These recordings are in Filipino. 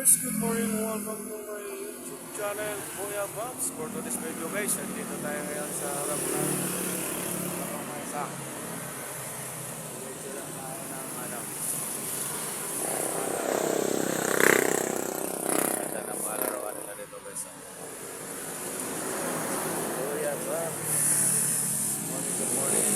Guys, good morning. Welcome to my YouTube channel, Kuya Bobs. For today's video guys, dito tayo ngayon sa harap ng Pamasa. Medyo lang tayo ng ganda ng mga larawan nila dito guys. Kuya Bobs. Good morning.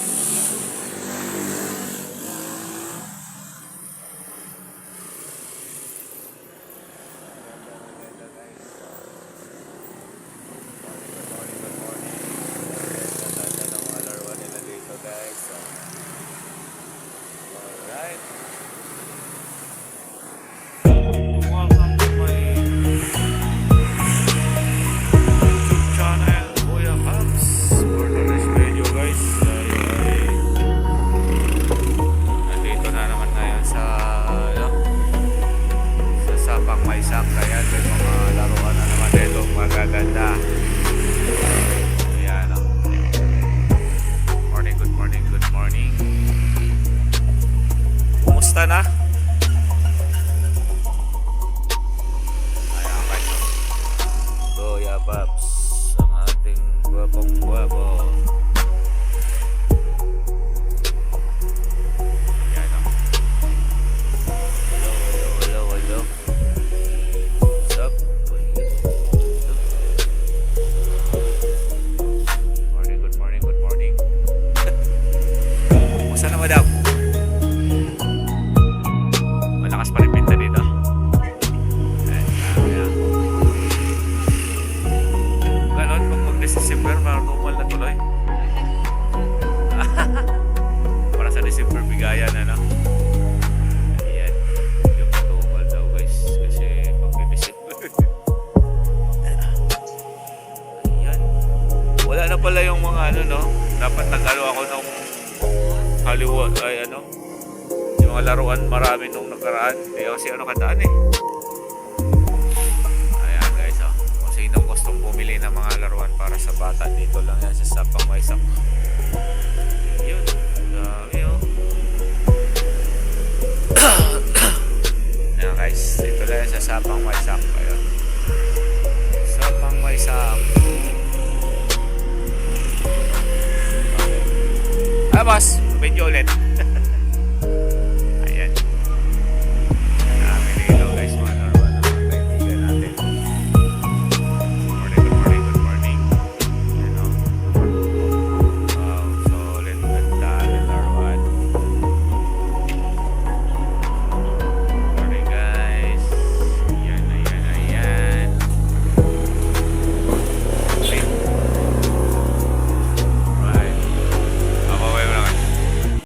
Kaya may mga laruan na naman dito magaganda. Ayan o. Morning, good morning, good morning. Kumusta na? Ayan guys. Kuya Bobs, ang ating guwapong-guwapo. Ayan o. Hello. Madam, malakas pa rin pinta dito. Ganon, pag mag-December normal na tuloy. Para sa December bigayan na, no? Ayan, yung normal daw guys, kasi pag December. Ayan, wala na pala yung mga ano, no? Dapat nag-alo ako ng Hollywood, ay ano, yung mga laruan marami nung nakaraan. Hindi kasi ano kadaan eh. Ayan guys, oh. Kung sinong gustong bumili ng mga laruan para sa bata, dito lang yan sa Sapang Waisak. Yun, dami oh. Ayan guys, dito lang yan sa Sapang Waisak. Ayan, Sapang Waisak. Okay. Ah boss, video ulit.